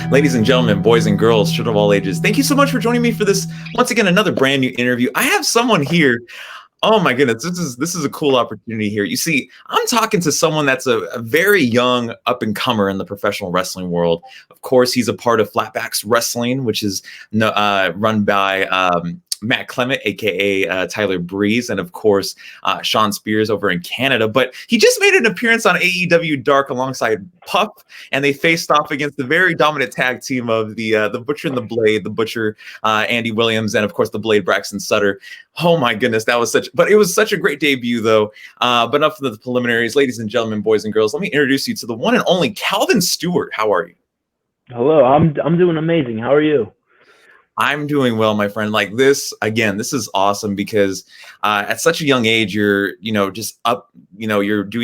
Ladies and gentlemen, boys and girls, children of all ages, thank you so much for joining me for this, once again, another brand new interview. I have someone here. Oh my goodness, this is a cool opportunity here. You see, I'm talking to someone that's a very young up-and-comer in the professional wrestling world. Of course, he's a part of Flatbacks Wrestling, which is run by Matt Clement, aka Tyler Breeze, and of course Sean Spears over in Canada. But he just made an appearance on AEW Dark alongside Puff, and they faced off against the very dominant tag team of the Butcher and the Blade, the Butcher Andy Williams, and of course the Blade Braxton Sutter. Oh my goodness, it was such a great debut though. But enough of the preliminaries, ladies and gentlemen, boys and girls. Let me introduce you to the one and only Calvin Stewart. How are you? Hello, I'm doing amazing. How are you? I'm doing well, my friend. Like this, again, this is awesome because at such a young age, you're doing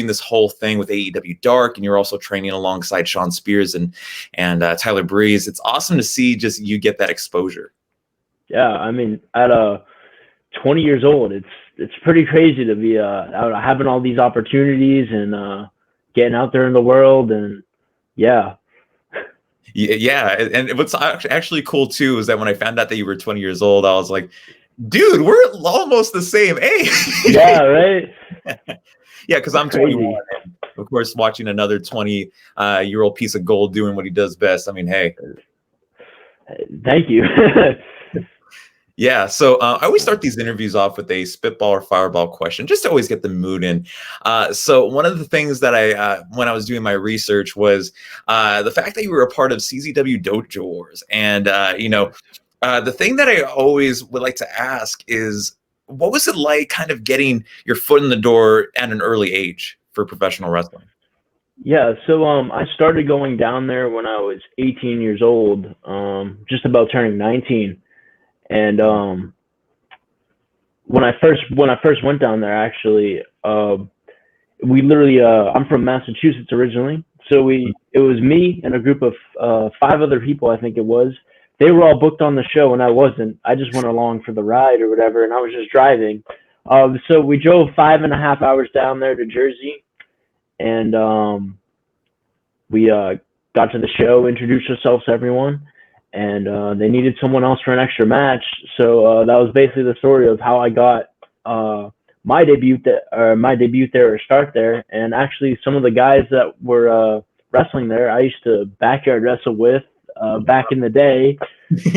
this whole thing with AEW Dark, and you're also training alongside Sean Spears and Tyler Breeze. It's awesome to see just you get that exposure. Yeah, I mean, at 20 years old, it's pretty crazy to be out having all these opportunities and getting out there in the world, and yeah. Yeah, and what's actually cool too is that when I found out that you were 20 years old, I was like, dude, we're almost the same age. Yeah, right? Yeah, because I'm 21. And of course, watching another 20-year-old piece of gold doing what he does best. I mean, hey. Thank you. Yeah, so I always start these interviews off with a spitball or fireball question, just to always get the mood in. So one of the things that when I was doing my research was the fact that you were a part of CZW Dojo Wars. And, the thing that I always would like to ask is, what was it like kind of getting your foot in the door at an early age for professional wrestling? Yeah, so I started going down there when I was 18 years old, just about turning 19. And when I first went down there, actually, we literally I'm from Massachusetts originally, so it was me and a group of 5 other people, I think it was. They were all booked on the show, and I wasn't. I just went along for the ride or whatever, and I was just driving. So we drove 5.5 hours down there to Jersey, and we got to the show, introduced ourselves to everyone. And they needed someone else for an extra match, so that was basically the story of how I got my debut there or start there. And actually, some of the guys that were wrestling there, I used to backyard wrestle with back in the day.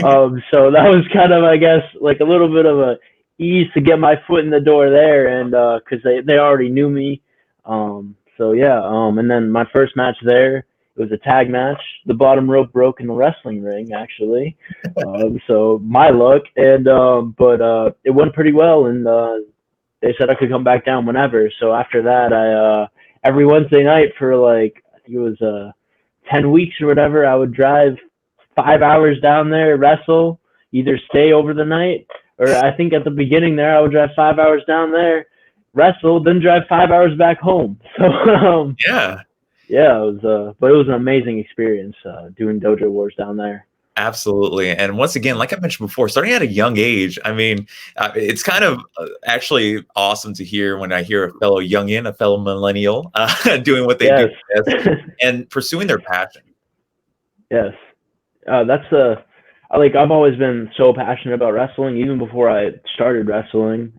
So that was kind of, I guess, like a little bit of a ease to get my foot in the door there, and because they already knew me. So yeah, and then my first match there. It was a tag match. The bottom rope broke in the wrestling ring, actually. So my luck, and but it went pretty well, and they said I could come back down whenever. So after that, I every Wednesday night for like, I think it was 10 weeks or whatever, I would drive 5 hours down there, wrestle, either stay over the night, or I think at the beginning there, I would drive 5 hours down there, wrestle, then drive 5 hours back home. So yeah. Yeah, it was, but it was an amazing experience doing Dojo Wars down there. Absolutely. And once again, like I mentioned before, starting at a young age, I mean, it's kind of actually awesome to hear when I hear a fellow youngin, a fellow millennial doing what they do best and pursuing their passion. Yes. That's I've always been so passionate about wrestling, even before I started wrestling.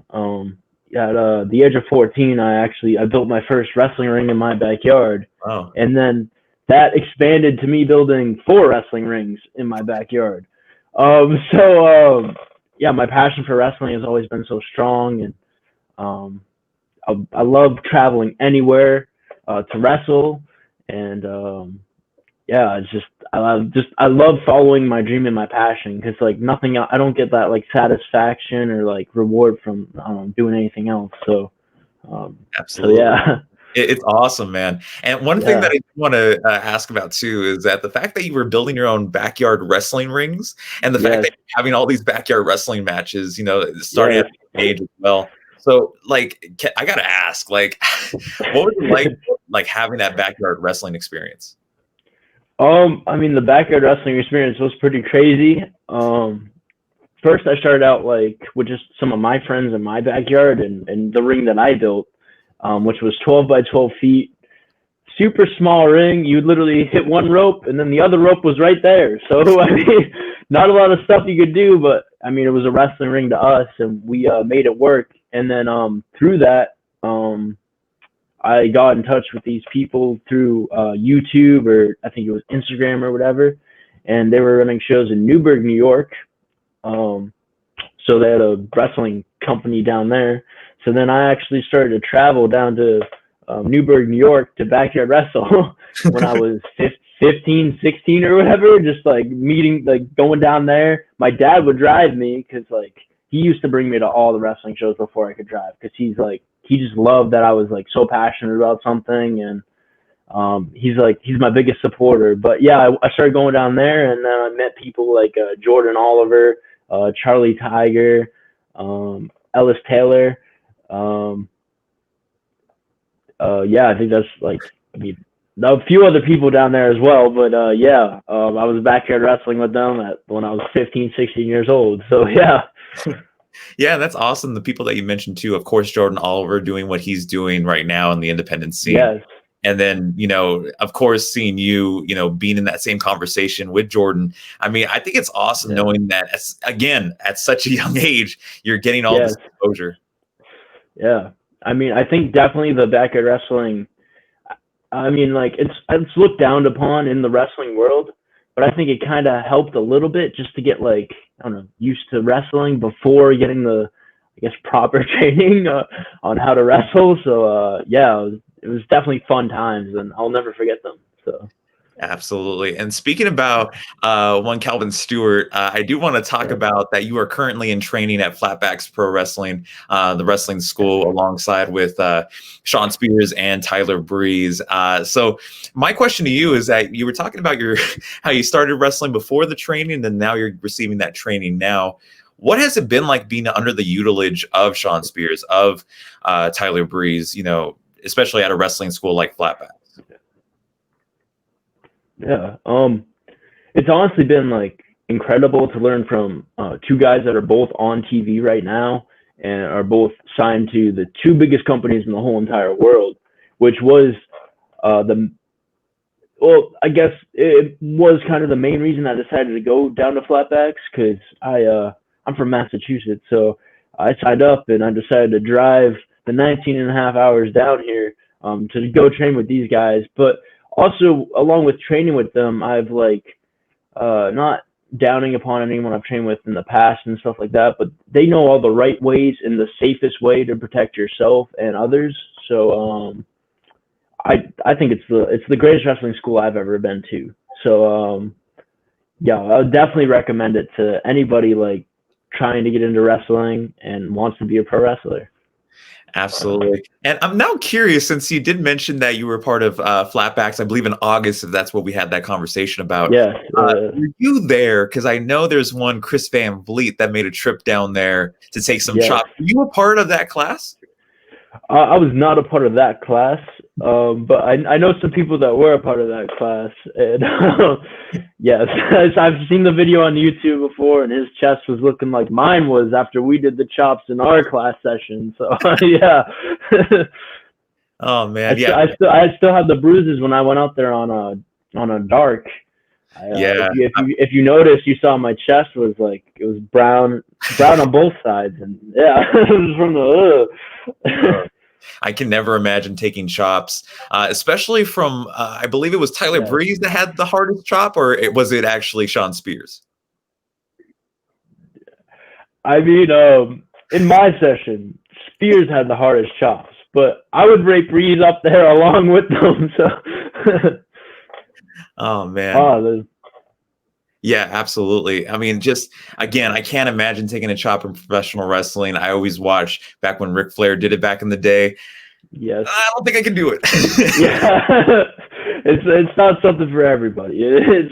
At the age of 14, I built my first wrestling ring in my backyard. Wow. And then that expanded to me building 4 wrestling rings in my backyard. Yeah, my passion for wrestling has always been so strong, and I love traveling anywhere to wrestle, and yeah, it's just I love following my dream and my passion, because like nothing else, I don't get that like satisfaction or like reward from doing anything else. So absolutely. So yeah. It's awesome, man. And one thing that I want to ask about too is that the fact that you were building your own backyard wrestling rings, and the fact that you're having all these backyard wrestling matches, starting at the age as well. So, like, I gotta ask, like, what was it like having that backyard wrestling experience? I mean, the backyard wrestling experience was pretty crazy. First, I started out like with just some of my friends in my backyard and the ring that I built, which was 12 by 12 feet, super small ring. You'd literally hit one rope, and then the other rope was right there. So I mean, not a lot of stuff you could do, but I mean, it was a wrestling ring to us, and we made it work. And then through that, I got in touch with these people through YouTube, or I think it was Instagram or whatever, and they were running shows in Newburgh, New York. So they had a wrestling company down there. So then I actually started to travel down to Newburgh, New York to Backyard Wrestle when I was 15, 16 or whatever, just like meeting, like going down there. My dad would drive me because like he used to bring me to all the wrestling shows before I could drive, because he just loved that I was like so passionate about something, and he's my biggest supporter. But yeah, I started going down there, and then I met people like Jordan Oliver, Charlie Tiger, Ellis Taylor. Yeah, I think that's like, I mean, a few other people down there as well, but yeah, I was backyard wrestling with them when I was 15, 16 years old. So yeah. Yeah, that's awesome. The people that you mentioned too, of course, Jordan Oliver doing what he's doing right now in the independent scene. Yes. And then, of course, seeing you, being in that same conversation with Jordan. I mean, I think it's awesome knowing that, again, at such a young age, you're getting all this exposure. Yeah. I mean, I think definitely the backyard wrestling, I mean, like it's looked down upon in the wrestling world, but I think it kind of helped a little bit just to get like, I don't know, used to wrestling before getting the, I guess, proper training on how to wrestle. So yeah, it was definitely fun times, and I'll never forget them. So. Absolutely. And speaking about one Calvin Stewart, I do want to talk about that you are currently in training at Flatbacks Pro Wrestling, the wrestling school, alongside with Sean Spears and Tyler Breeze. So my question to you is that you were talking about how you started wrestling before the training, and now you're receiving that training now. What has it been like being under the tutelage of Sean Spears, of Tyler Breeze, especially at a wrestling school like Flatbacks? Yeah, it's honestly been like incredible to learn from two guys that are both on TV right now and are both signed to the two biggest companies in the whole entire world, which was I guess it was kind of the main reason I decided to go down to Flatbacks, because I'm from Massachusetts, so I signed up and I decided to drive the 19 and a half hours down here to go train with these guys. But also, along with training with them, I've not downing upon anyone I've trained with in the past and stuff like that, but they know all the right ways and the safest way to protect yourself and others. So I think it's the greatest wrestling school I've ever been to. So yeah, I would definitely recommend it to anybody like trying to get into wrestling and wants to be a pro wrestler. Absolutely. And I'm now curious, since you did mention that you were part of Flatbacks, I believe in August, if that's what we had that conversation about. Yeah. Were you there? Because I know there's one Chris Van Vliet that made a trip down there to take some chops. Were you a part of that class? I was not a part of that class, but I know some people that were a part of that class. And yes, I've seen the video on YouTube before, and his chest was looking like mine was after we did the chops in our class session. So yeah. Oh man, I still have the bruises when I went out there on a dark. If you notice, you saw my chest was like, it was brown on both sides, and yeah, it was from the. I can never imagine taking chops, especially from I believe it was Tyler Breeze that had the hardest chop, or was it actually Sean Spears? I mean, in my session, Spears had the hardest chops, but I would rate Breeze up there along with them. So. Oh man. Yeah, absolutely. I mean, just again, I can't imagine taking a chop in professional wrestling. I always watched back when Ric Flair did it back in the day. Yes. I don't think I can do it. Yeah. It's not something for everybody. It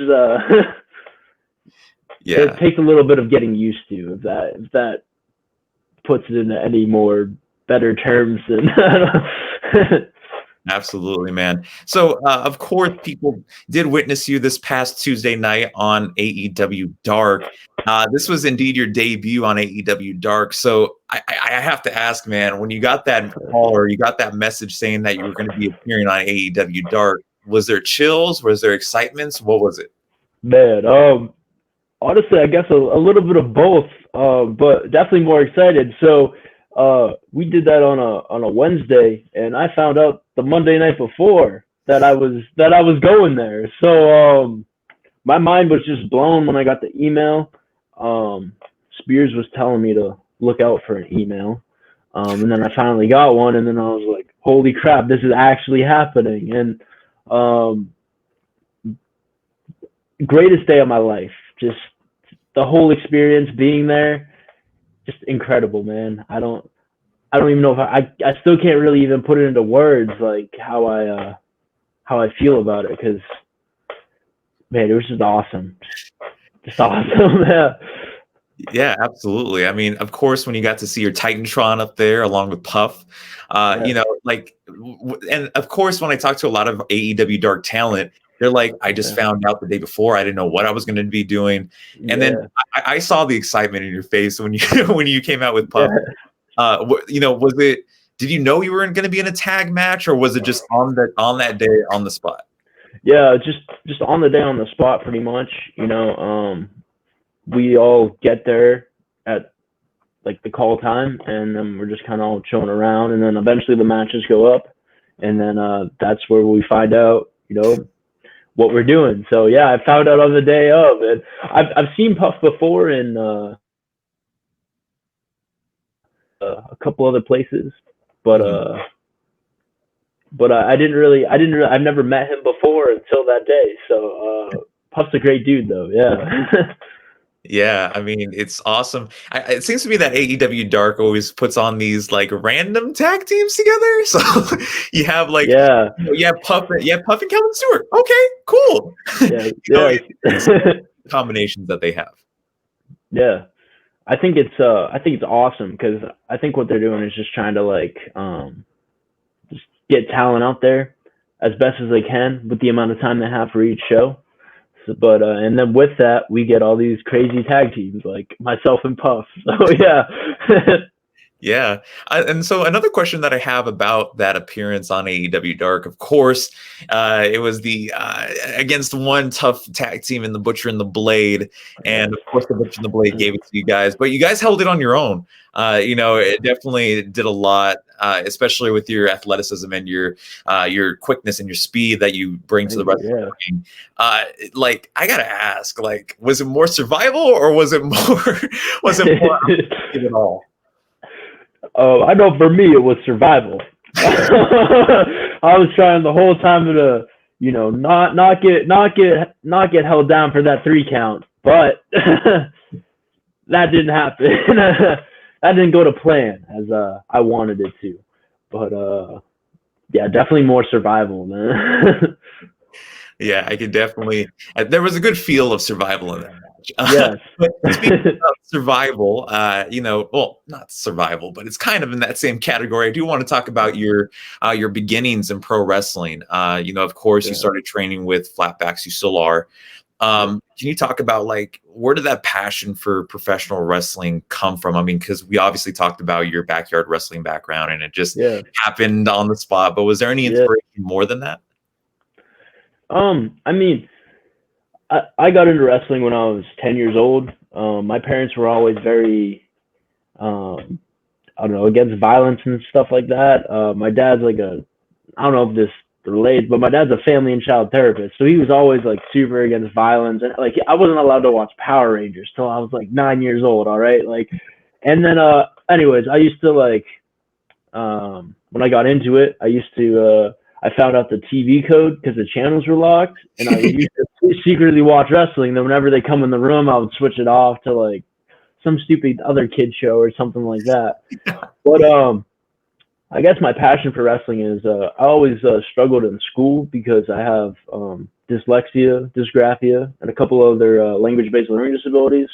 takes a little bit of getting used to, if that puts it into any more better terms than Absolutely, man. So, of course, people did witness you this past Tuesday night on AEW Dark. This was indeed your debut on AEW Dark. So I have to ask, man, when you got that call or you got that message saying that you were going to be appearing on AEW Dark, was there chills? Was there excitements? What was it? Man, honestly, I guess a little bit of both, but definitely more excited. So we did that on a Wednesday, and I found out the Monday night before that I was going there. So my mind was just blown when I got the email. Spears was telling me to look out for an email, and then I finally got one, and then I was like, "Holy crap, this is actually happening!" And greatest day of my life. Just the whole experience being there, just incredible, man. I don't even know if I still can't really even put it into words, like how I feel about it, because man, it was just awesome. Just awesome. Yeah. Yeah, absolutely. I mean, of course, when you got to see your Titantron up there along with Puff, you know, like, and of course, when I talk to a lot of AEW Dark talent, they're like, I just found out the day before. I didn't know what I was going to be doing. And then I saw the excitement in your face when you when you came out with Puff. You know, did you know you were going to be in a tag match, or was it just on that day on the spot? Yeah, just on the day on the spot, pretty much. You know, we all get there at like the call time, and then we're just kind of all chilling around, and then eventually the matches go up, and then that's where we find out, you know, what we're doing. So yeah, I found out on the day of, and I've seen Puff before in a couple other places, but I didn't really I've never met him before until that day. So Puff's a great dude, though. Yeah. Yeah, I mean, it's awesome. It seems to me that AEW Dark always puts on these like random tag teams together. So you have like, you have Puff and Kevin Stewart. Okay, cool. Combinations that they have. Yeah, I think it's awesome, because I think what they're doing is just trying to like just get talent out there as best as they can with the amount of time they have for each show. But and then with that, we get all these crazy tag teams like myself and Puff. So yeah. Yeah. And so another question that I have about that appearance on AEW Dark, of course, it was the against one tough tag team in the Butcher and the Blade. And of course, the Butcher and the Blade gave it to you guys, but you guys held it on your own. You know, it definitely did a lot, especially with your athleticism and your quickness and your speed that you bring to the wrestling ring. Like, I gotta ask, like, was it more survival, or was it more at all? I know for me it was survival. I was trying the whole time to, you know, not get held down for that 3 count, but that didn't happen. That didn't go to plan as I wanted it to. But yeah, definitely more survival, man. Yeah, I could definitely. There was a good feel of survival in that match. Yes. But speaking of survival, you know, well, not survival, but it's kind of in that same category. I do want to talk about your beginnings in pro wrestling. You know, of course, you started training with Flatbacks. You still are. Can you talk about, like, where did that passion for professional wrestling come from? I mean, because we obviously talked about your backyard wrestling background, and it just happened on the spot. But was there any inspiration more than that? I mean, I got into wrestling when I was 10 years old. My parents were always very, I don't know, against violence and stuff like that. My dad's like I don't know if this relates, but my dad's a family and child therapist. So he was always like super against violence. And like, I wasn't allowed to watch Power Rangers till I was like 9 years old. All right. Like, and then, anyways, I used to like, when I got into it, I found out the TV code because the channels were locked, and I used to secretly watch wrestling. Then whenever they come in the room, I would switch it off to like some stupid other kid show or something like that. But I guess my passion for wrestling is I always struggled in school because I have dyslexia, dysgraphia, and a couple other language-based learning disabilities.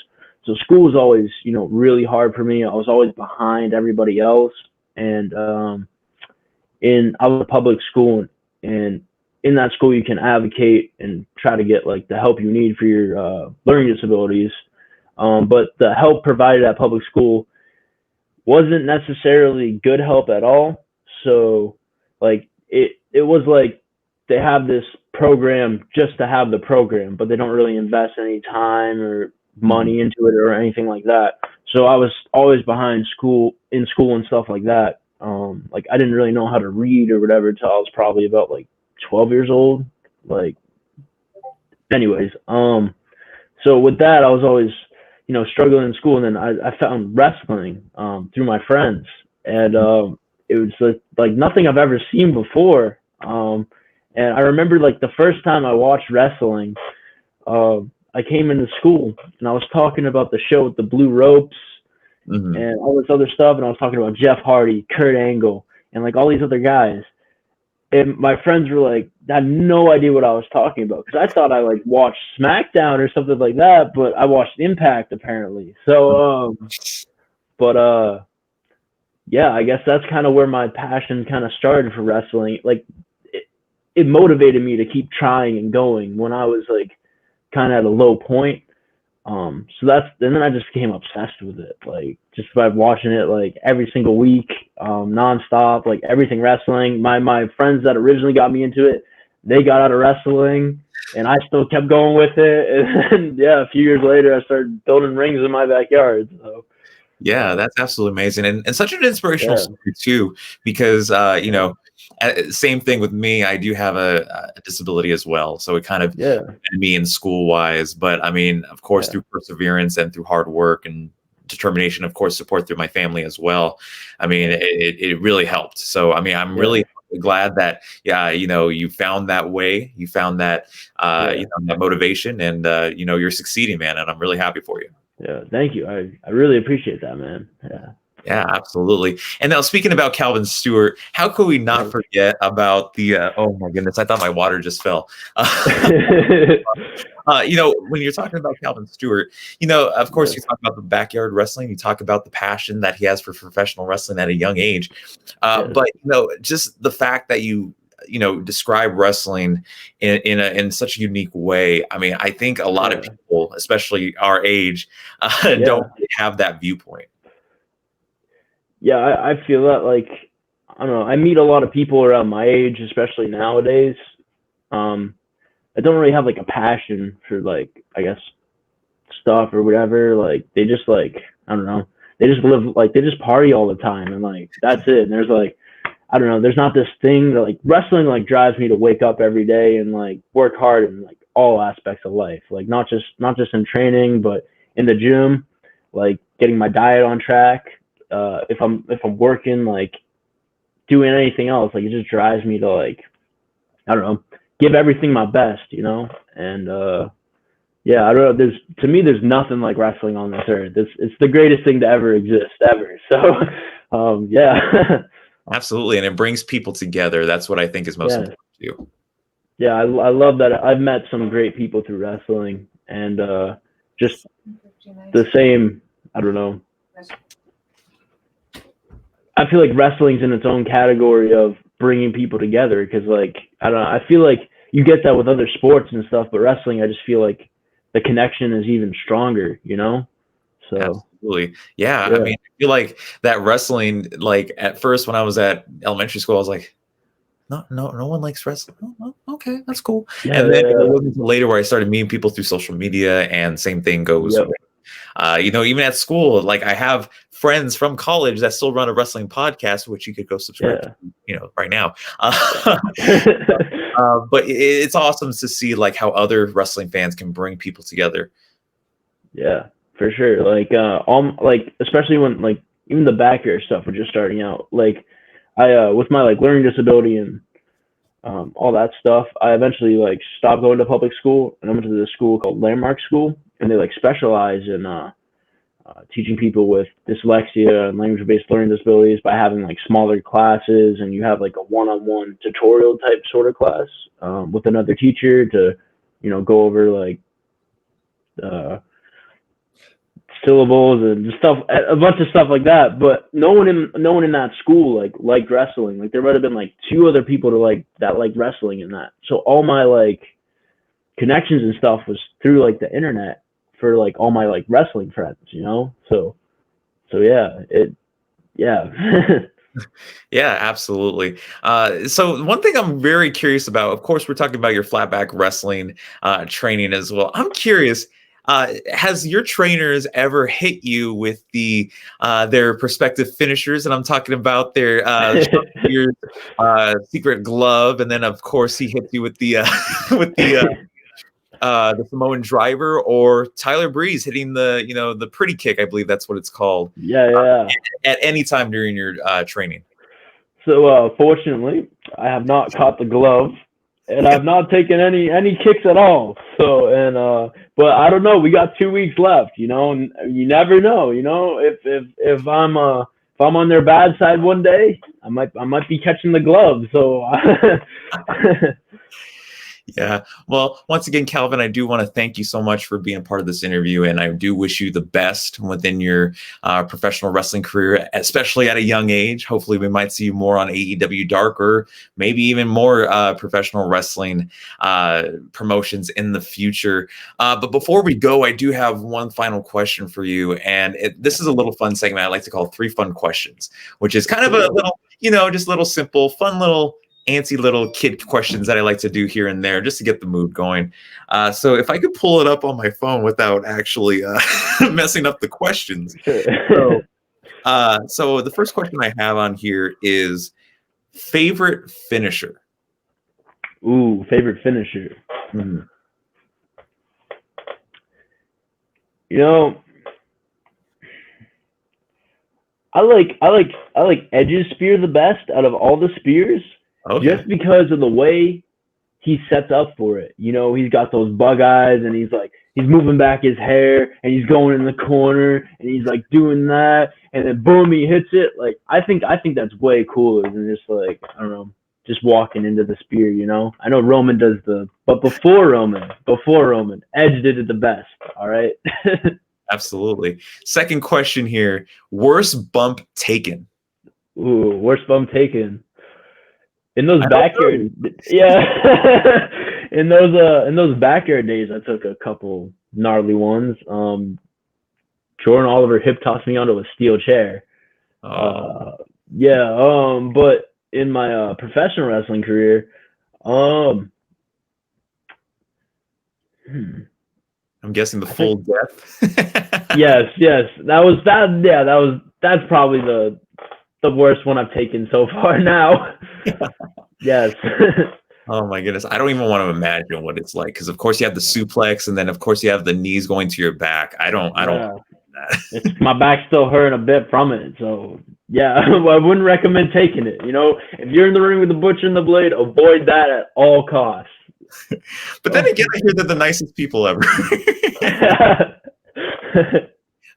So school was always, you know, really hard for me. I was always behind everybody else, and I was a public school, and in that school you can advocate and try to get like the help you need for your learning disabilities. But the help provided at public school wasn't necessarily good help at all. So like it was like they have this program just to have the program, but they don't really invest any time or money into it or anything like that. So I was always behind in school and stuff like that. Like I didn't really know how to read or whatever until I was probably about like 12 years old. Like, anyways, so with that, I was always, struggling in school, and then I found wrestling through my friends, and it was like nothing I've ever seen before. And I remember like the first time I watched wrestling, I came into school and I was talking about the show with the blue ropes and all this other stuff, and I was talking about Jeff Hardy, Kurt Angle, and like all these other guys. And my friends were like, I had no idea what I was talking about, because I thought I like watched SmackDown or something like that, but I watched Impact apparently. So, yeah, I guess that's kind of where my passion kind of started for wrestling. Like, it motivated me to keep trying and going when I was like kind of at a low point. So and then I just became obsessed with it, like just by watching it like every single week, nonstop, like everything wrestling. My friends that originally got me into it, they got out of wrestling, and I still kept going with it. And then, yeah, a few years later, I started building rings in my backyard. So. Yeah, that's absolutely amazing, and such an inspirational story too, because same thing with me. I do have a disability as well, so it kind of me in school wise. But I mean, of course, through perseverance and through hard work and determination, of course, support through my family as well. I mean, it really helped. So I mean, I'm really glad that you found that way, you found that that motivation, and you're succeeding, man. And I'm really happy for you. Yeah, thank you. I really appreciate that, man. Yeah, absolutely. And now, speaking about Calvin Stewart, how could we not forget about the? Oh my goodness, I thought my water just fell. When you're talking about Calvin Stewart, of course, you talk about the backyard wrestling. You talk about the passion that he has for professional wrestling at a young age. But just the fact that you describe wrestling in such a unique way. I mean, I think a lot of people, especially our age, don't really have that viewpoint. Yeah, I feel that, like, I don't know, I meet a lot of people around my age, especially nowadays. I don't really have like a passion for, like, I guess, stuff or whatever. Like, they just, like, I don't know, they just live, like, they just party all the time, and like that's it. And there's like, I don't know, there's not this thing that, like, wrestling like drives me to wake up every day and like work hard in like all aspects of life, like not just in training, but in the gym, like getting my diet on track. If I'm working, like doing anything else, like it just drives me to, like, I don't know, give everything my best, and yeah, I don't know, to me there's nothing like wrestling on this earth. It's the greatest thing to ever exist, ever. So yeah. Absolutely, and it brings people together. That's what I think is most important to you. Yeah, I love that. I've met some great people through wrestling, and just the same, I don't know, I feel like wrestling's in its own category of bringing people together, because, like, I don't know, I feel like you get that with other sports and stuff, but wrestling, I just feel like the connection is even stronger, So absolutely. Yeah. I mean, I feel like that wrestling, like at first when I was at elementary school, I was like, no one likes wrestling. Oh, okay, that's cool. And then it wasn't until later where I started meeting people through social media, and same thing goes with, even at school. Like, I have friends from college that still run a wrestling podcast, which you could go subscribe to, right now. But it's awesome to see like how other wrestling fans can bring people together. Yeah, for sure. Like, like, especially when, like, even the backyard stuff was just starting out. Like, I with my like learning disability and all that stuff, I eventually like stopped going to public school, and I went to this school called Landmark School, and they like specialize in teaching people with dyslexia and language-based learning disabilities by having like smaller classes, and you have like a one-on-one tutorial type sort of class with another teacher to, go over like syllables and just stuff, a bunch of stuff like that. But no one in that school like liked wrestling. Like, there might have been like 2 other people that liked wrestling in that. So all my like connections and stuff was through like the internet for like all my like wrestling friends, you know? So yeah, yeah. Yeah, absolutely. So one thing I'm very curious about, of course, we're talking about your flatback wrestling training as well. I'm curious, has your trainers ever hit you with their prospective finishers? And I'm talking about their your secret glove, and then of course he hits you with the with the Samoan driver, or Tyler Breeze hitting the pretty kick, I believe that's what it's called, Yeah, uh, yeah. at any time during your training. So fortunately, I have not caught the glove, and I've not taken any kicks at all. So but I don't know. We got 2 weeks left, you know, and you never know. You know, if I'm on their bad side one day, I might be catching the glove. So Yeah. Well, once again, Calvin, I do want to thank you so much for being a part of this interview. And I do wish you the best within your professional wrestling career, especially at a young age. Hopefully, we might see you more on AEW Dark, or maybe even more professional wrestling promotions in the future. But before we go, I do have one final question for you. And this is a little fun segment I like to call 3 Fun Questions, which is kind of a little, just little simple, fun little antsy little kid questions that I like to do here and there just to get the mood going. So if I could pull it up on my phone without actually messing up the questions. So the first question I have on here is favorite finisher. Ooh, favorite finisher. Mm-hmm. You know, I like Edge's spear the best out of all the spears. Okay. Just because of the way he sets up for it. You know, he's got those bug eyes, and he's moving back his hair, and he's going in the corner, and he's like doing that, and then boom, he hits it. Like, I think that's way cooler than just like, I don't know, just walking into the spear, you know? I know Roman does but before Roman, Edge did it the best, all right? Absolutely. Second question here, worst bump taken. Ooh, worst bump taken. In those backyard, yeah, in those backyard days, I took a couple gnarly ones. Jordan Oliver hip tossed me onto a steel chair. Yeah. But in my professional wrestling career, I'm guessing the full death. yes, that's probably the worst one I've taken so far now. Yes. Oh my goodness. I don't even want to imagine what it's like, because of course you have the suplex, and then of course you have the knees going to your back. I don't my back's still hurting a bit from it. So yeah, I wouldn't recommend taking it. You know, if you're in the ring with the butcher and the blade, avoid that at all costs. But then again, I hear they're the nicest people ever.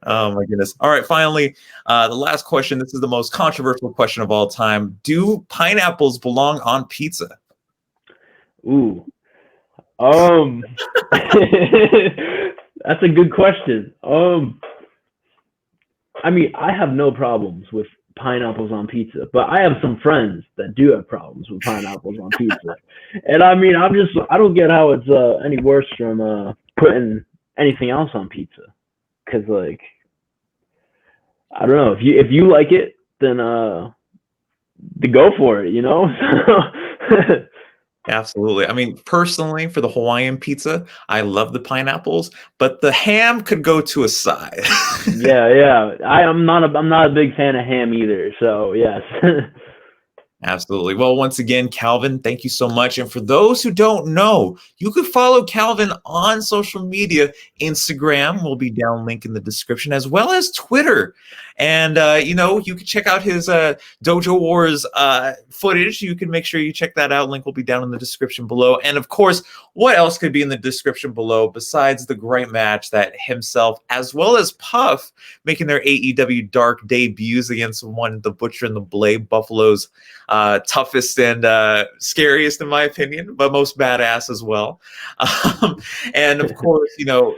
Oh my goodness. All right, finally, the last question. This is the most controversial question of all time. Do pineapples belong on pizza? Ooh. That's a good question. I mean, I have no problems with pineapples on pizza, but I have some friends that do have problems with pineapples on pizza. And I mean, I don't get how it's any worse from putting anything else on pizza. Cause like, I don't know, if you like it, then go for it, you know? Absolutely. I mean, personally, for the Hawaiian pizza, I love the pineapples, but the ham could go to a side. Yeah. I'm not a big fan of ham either. So yes. Absolutely. Well, once again, Calvin, thank you so much. And for those who don't know, you could follow Calvin on social media. Instagram will be down link in the description, as well as Twitter. And, you can check out his Dojo Wars footage. You can make sure you check that out. Link will be down in the description below. And of course, what else could be in the description below besides the great match that himself, as well as Puff, making their AEW Dark debuts against the Butcher and the Blade, Buffalo's toughest and scariest, in my opinion, but most badass as well. And of course,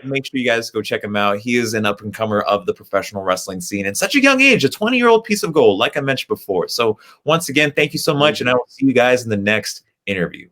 make sure you guys go check him out. He is an up-and-comer of the professional wrestling scene in such a young age, a 20-year-old piece of gold, like I mentioned before. So once again, thank you so much, and I will see you guys in the next interview.